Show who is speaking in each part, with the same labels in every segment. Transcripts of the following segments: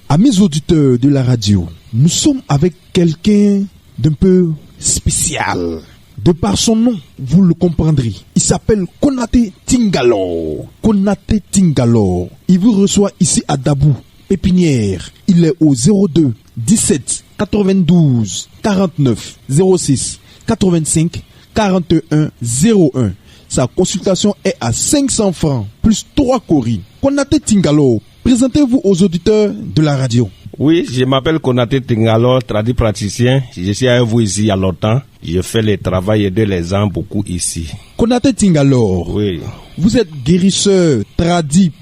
Speaker 1: Amis auditeurs de la radio, nous sommes avec quelqu'un d'un peu spécial. De par son nom, vous le comprendrez. Il s'appelle Konaté Tingalo. Konaté Tingalo. Il vous reçoit ici à Dabou, Pépinière. Il est au 02 17 92 49 06 85 41 01. Sa consultation est à 500 francs, plus 3 coris. Konaté Tingalo, présentez-vous aux auditeurs de la radio.
Speaker 2: Oui, je m'appelle Konaté Tingalo, praticien. Je suis avec vous ici il y a longtemps. Je fais le travail et aider les gens beaucoup ici.
Speaker 1: Konaté Tingalo,
Speaker 2: oui.
Speaker 1: Vous êtes guérisseur,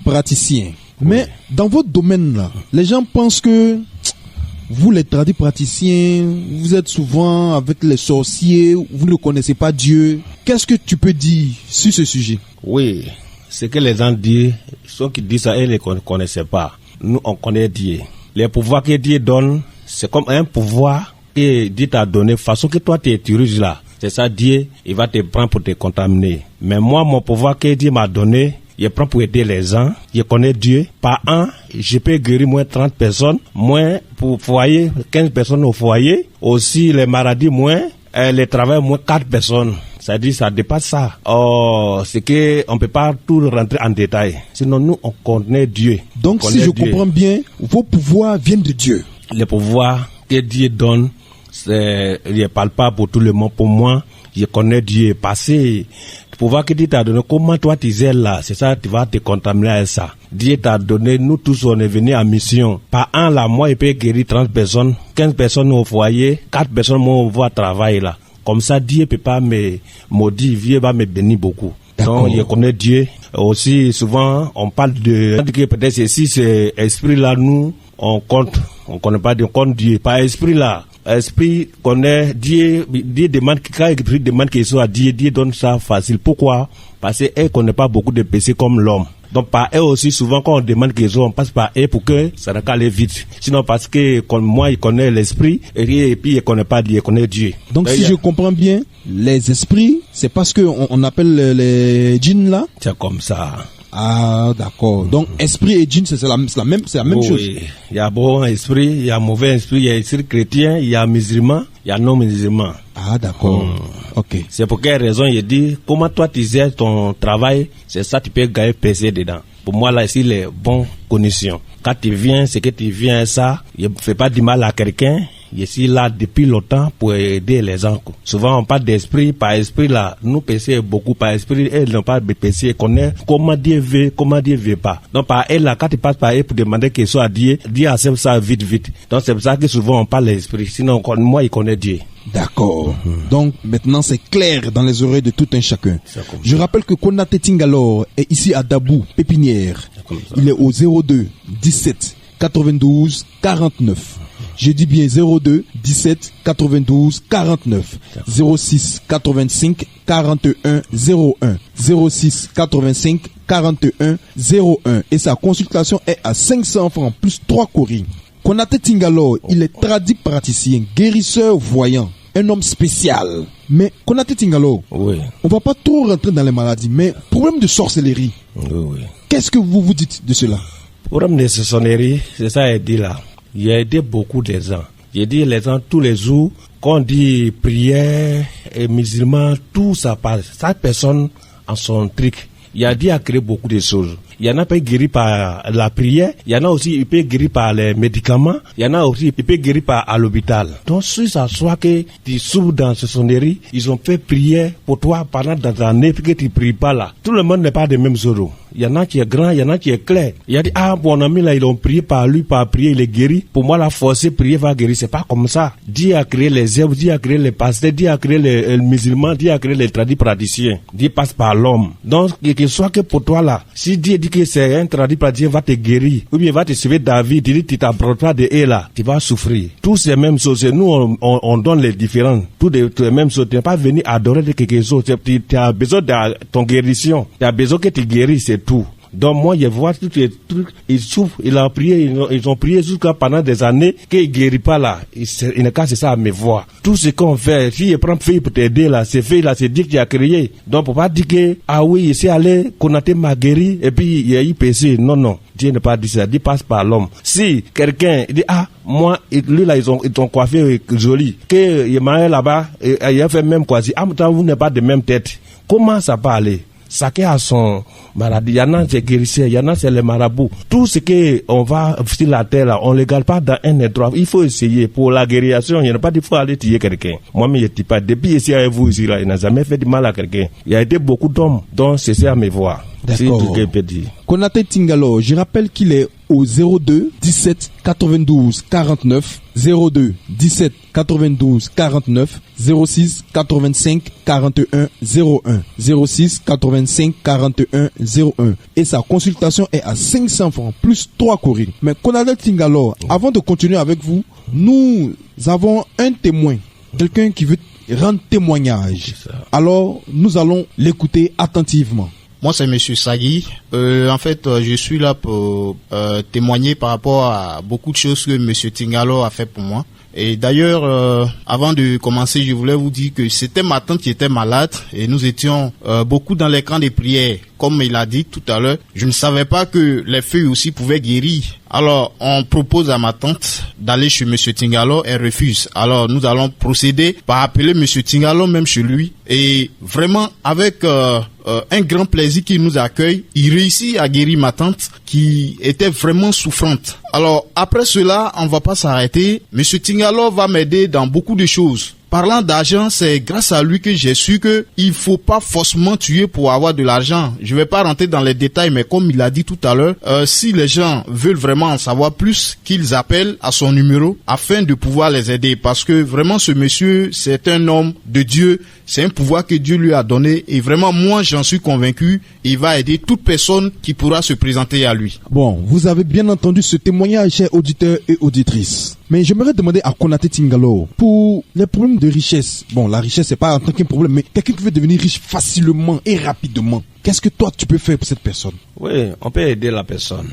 Speaker 1: praticien. Mais dans votre domaine là, les gens pensent que vous les praticiens, vous êtes souvent avec les sorciers, vous ne connaissez pas Dieu. Qu'est-ce que tu peux dire sur ce sujet?
Speaker 2: Oui, ce que les gens disent, ceux qui disent ça, ils ne connaissent pas. Nous, on connaît Dieu. Les pouvoirs que Dieu donne, c'est comme un pouvoir que Dieu t'a donné, façon que toi tu utilises là. C'est ça, Dieu, il va te prendre pour te contaminer. Mais moi, mon pouvoir que Dieu m'a donné, je prends pour aider les gens. Je connais Dieu. Par an, je peux guérir moins 30 personnes, moins pour foyer, 15 personnes au foyer. Aussi, les maladies moins, les travail moins 4 personnes. Ça dit, ça dépasse ça. Oh, c'est que on peut pas tout rentrer en détail. Sinon, nous, on connaît Dieu.
Speaker 1: Donc, si je comprends bien, vos pouvoirs viennent de Dieu.
Speaker 2: Les pouvoirs que Dieu donne, il ne parle pas pour tout le monde. Pour moi, je connais Dieu. Passé, le pouvoir que Dieu t'a donné, comment toi tu es là, c'est ça, tu vas te contaminer avec ça. Dieu t'a donné, nous tous, on est venus en mission. Par an, là, moi, il peut guérir 30 personnes, 15 personnes au foyer, 4 personnes, moi, on va travailler là. Comme ça, Dieu ne peut pas me maudire, Dieu va me bénir beaucoup. Donc, je connais Dieu. Aussi, souvent, on parle de... Peut-être si c'est esprit là, nous, on compte. On ne connaît pas Dieu, on compte Dieu. Par esprit là, esprit connaît Dieu. Dieu demande, quand l'esprit demande qu'il soit à Dieu, Dieu donne ça facile. Pourquoi? Parce qu'elle ne connaît pas beaucoup de péchés comme l'homme. Donc par eux aussi, souvent quand on demande qu'ils ont, on passe par eux pour que ça ne aille vite. Sinon parce que comme moi, il connaît l'esprit et puis il ne connaît pas Dieu, il connaît Dieu.
Speaker 1: Donc si je comprends bien, les esprits, c'est parce qu'on appelle les djinns là?
Speaker 2: C'est comme ça.
Speaker 1: Ah d'accord. Donc esprit et djinn, c'est la même chose.
Speaker 2: Oui, il y a bon esprit, il y a mauvais esprit, il y a esprit chrétien, il y a musulman, il y a non musulman.
Speaker 1: Ah d'accord. Ok.
Speaker 2: C'est pour quelle raison il dit comment toi tu gères ton travail, c'est ça tu peux gagner PC dedans. Pour moi là ici les bonnes conditions. Quand tu viens, c'est que tu viens ça, il ne fait pas du mal à quelqu'un. Je suis là depuis longtemps pour aider les gens. Souvent, on parle d'esprit. Par esprit, là, nous PC beaucoup. Par esprit, elles n'ont pas de PC. Connaît comment Dieu veut, comment Dieu veut pas. Donc, par elle, là, quand tu passes par elle pour demander qu'il soit Dieu, Dieu accepte ça vite. Donc, c'est pour ça que souvent, on parle d'esprit. Sinon, moi, il connaît Dieu.
Speaker 1: D'accord. Donc, maintenant, c'est clair dans les oreilles de tout un chacun. Je rappelle que Konaté Tingalo est ici à Dabou, Pépinière. Il est au 02 17 92 49. Je dis bien 02 17 92 49 06 85 41 01 06 85 41 01 et sa consultation est à 500 francs plus 3 coris. Konaté Tingalo, il est praticien, guérisseur voyant, un homme spécial. Mais Konaté Tingalo,
Speaker 2: oui.
Speaker 1: On va pas trop rentrer dans les maladies, mais problème de sorcellerie.
Speaker 2: Oui.
Speaker 1: Qu'est-ce que vous vous dites de cela?
Speaker 2: Problème de sorcellerie, c'est ça elle dit là. Il a aidé beaucoup de gens. J'ai dit les gens tous les jours, quand on dit prière et musulmans, tout ça passe. Chaque personne en son truc. Il a dit à créer beaucoup de choses. Il y en a qui guéri par la prière, il y en a aussi qui peut guérir par les médicaments, il y en a aussi qui peut guérir par à l'hôpital. Donc si ça soit que tu souffres dans ce sonnerie, ils ont fait prière pour toi pendant des années que tu ne pries pas là. Tout le monde n'est pas des mêmes euros. Il y en a qui est grand, il y en a qui est clair. Il a dit, mon ami là, ils ont prié par lui, par prier, il est guéri. Pour moi, la force, prier va guérir. C'est pas comme ça. Dieu a créé les œuvres, Dieu a créé les pasteurs, Dieu a créé les musulmans, Dieu a créé les praticiens. Dieu passe par l'homme. Donc, qu'il soit que pour toi là, si Dieu dit que c'est un praticien va te guérir, ou bien va te sauver David, il dit, tu t'approches pas de eux là, tu vas souffrir. Tous ces mêmes choses, nous, on donne les différences. Toutes les mêmes choses. Tu n'es pas venu adorer de quelque chose. Tu as besoin de ton guérison. Tu as besoin que tu guéris, c'est tout. Donc moi, je vois tous les trucs, il souffre, il a prié, ils ont prié jusqu'à pendant des années, qu'il guérit pas là. Il ne casse ça à me voir. Tout ce qu'on fait, si il prend fille pour t'aider là, c'est Dieu qui a créé. Donc pour pas dire que, ah oui, il s'est allé, Konaté m'a guéri, et puis il y a eu péché. Non. Dieu n'est pas dit ça, Dieu passe par l'homme. Si quelqu'un dit, ah, moi, lui là, ils ont coiffé joli, que il m'a là-bas, il a fait même quoi, si, ah, vous n'êtes pas de même tête. Comment ça peut aller? Chacun a son maladie. Il y en a c'est guérisseur, il y en a c'est les marabouts. Tout ce qu'on va sur la terre là, on ne le garde pas dans un endroit. Il faut essayer pour la guérison. Il n'y a pas dit qu'il faut aller tuer quelqu'un. Moi-même, je ne dis pas. Depuis ici avec vous ici là, il n'a jamais fait du mal à quelqu'un. Il y a été beaucoup d'hommes dont c'est ça à me voir.
Speaker 1: D'accord. Konaté Tingalo, je rappelle qu'il est au 02 17 92 49 02 17 92 49 06 85 41 01 06 85 41 01 et sa consultation est à 500 francs plus 3 courriers. Mais Konaté Tingalo, avant de continuer avec vous, nous avons un témoin, quelqu'un qui veut rendre témoignage. Alors nous allons l'écouter attentivement.
Speaker 3: Moi, c'est Monsieur Sagui. En fait, je suis là pour témoigner par rapport à beaucoup de choses que Monsieur Tingalo a fait pour moi. Et d'ailleurs, avant de commencer, je voulais vous dire que c'était ma tante qui était malade et nous étions beaucoup dans les camps de prière. Comme il a dit tout à l'heure, je ne savais pas que les feuilles aussi pouvaient guérir. Alors, on propose à ma tante d'aller chez Monsieur Tingalo, elle refuse. Alors, nous allons procéder par appeler Monsieur Tingalo même chez lui. Et vraiment, avec un grand plaisir qu'il nous accueille, il réussit à guérir ma tante qui était vraiment souffrante. Alors, après cela, on ne va pas s'arrêter. Monsieur Tingalo va m'aider dans beaucoup de choses. Parlant d'argent, c'est grâce à lui que j'ai su que il faut pas forcément tuer pour avoir de l'argent. Je vais pas rentrer dans les détails, mais comme il a dit tout à l'heure, si les gens veulent vraiment en savoir plus, qu'ils appellent à son numéro afin de pouvoir les aider. Parce que vraiment ce monsieur, c'est un homme de Dieu. C'est un pouvoir que Dieu lui a donné. Et vraiment, moi, j'en suis convaincu. Il va aider toute personne qui pourra se présenter à lui.
Speaker 1: Bon, vous avez bien entendu ce témoignage, chers auditeurs et auditrices. Mais j'aimerais demander à Konaté Tingalo, pour les problèmes de richesse, bon, la richesse, c'est pas en tant qu'un problème, mais quelqu'un qui veut devenir riche facilement et rapidement, qu'est-ce que toi, tu peux faire pour cette personne?
Speaker 2: Oui, on peut aider la personne.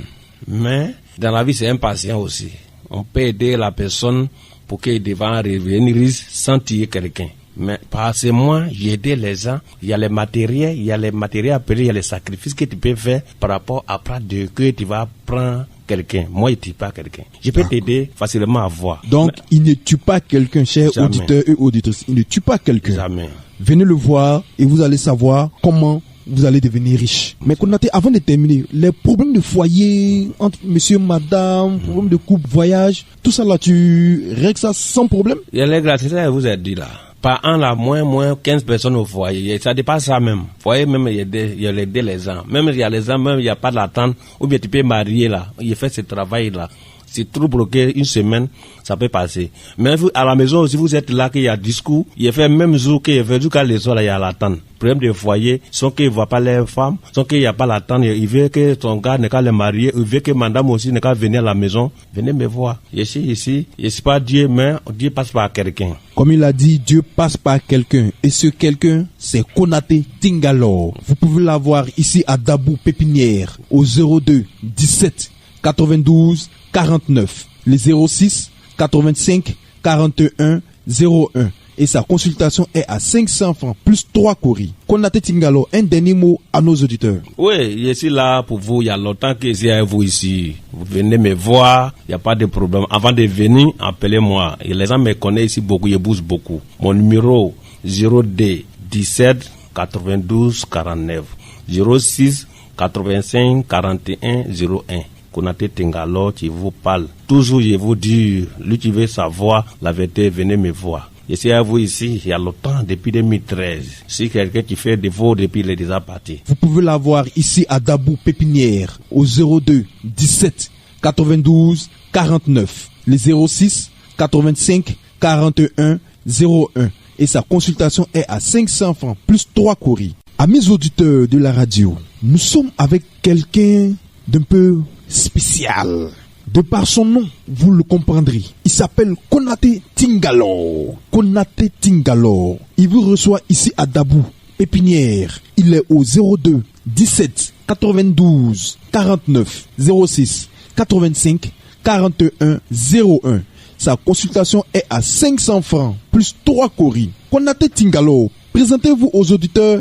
Speaker 2: Mais, dans la vie, c'est impatient aussi. On peut aider la personne pour qu'il devienne revenir riche sans tuer quelqu'un. Mais parce que moi, j'ai aidé les gens, il y a les matériels à payer, il y a les sacrifices que tu peux faire par rapport à prendre de que tu vas prendre quelqu'un. Moi, je ne tue pas quelqu'un. Je peux t'aider facilement à voir.
Speaker 1: Donc, mais il ne tue pas quelqu'un, chers auditeurs et auditrices. Il ne tue pas quelqu'un.
Speaker 2: Jamais.
Speaker 1: Venez le voir et vous allez savoir comment vous allez devenir riche. Mais Konaté, avant de terminer, les problèmes de foyer entre monsieur, madame, problèmes de couple, voyage, tout ça là, tu règles ça sans problème?
Speaker 2: Il y a les gratuités, je vous ai dit là. Par an, là, moins 15 personnes au foyer. Ça dépasse ça même. Foyer, même, il y a les gens. Même, il y a les gens, même, il n'y a pas d'attente. Ou bien tu peux marier, là. Il fait ce travail, là. C'est trop bloqué, une semaine, ça peut passer. Mais vous, à la maison, si vous êtes là, qu'il y a discours, il fait même jour qu'il fait, jusqu'à les soirs, là, il y a l'attente. Problème de foyer, sans qu'il ne voit pas les femmes, sans qu'il n'y a pas l'attente, il veut que son gars n'est qu'à les marier, il veut que madame aussi n'est qu'à venir à la maison. Venez me voir. Je suis pas Dieu, mais Dieu passe par quelqu'un.
Speaker 1: Comme il a dit, Dieu passe par quelqu'un. Et ce quelqu'un, c'est Konaté Tingalo. Vous pouvez l'avoir ici à Dabou Pépinière, au 02 17 92 49, les 06 85 41 01. Et sa consultation est à 500 francs plus 3 courriers. Konaté Tingalo, un dernier mot à nos auditeurs.
Speaker 2: Oui, je suis là pour vous. Il y a longtemps que je suis avec vous ici. Vous venez me voir, il n'y a pas de problème. Avant de venir, appelez-moi. Et les gens me connaissent ici beaucoup, je bouge beaucoup. Mon numéro 02 17 92 49 06 85 41 01. Konaté Tingalo, qui vous parle. Toujours, je vous dis, lui qui veut savoir la vérité, venez me voir. Je suis à vous ici, il y a longtemps, depuis 2013. C'est quelqu'un qui fait des veaux depuis les déjà partis.
Speaker 1: Vous pouvez l'avoir ici à Dabou Pépinière, au 02 17 92 49, les 06 85 41 01. Et sa consultation est à 500 francs, plus 3 courriers. Amis auditeurs de la radio, nous sommes avec quelqu'un d'un peu spécial. De par son nom, vous le comprendrez. Il s'appelle Konaté Tingalo. Konaté Tingalo. Il vous reçoit ici à Dabou Pépinière, il est au 02 17 92 49 06 85 41 01. Sa consultation est à 500 francs, plus 3 coris. Konaté Tingalo, présentez-vous aux auditeurs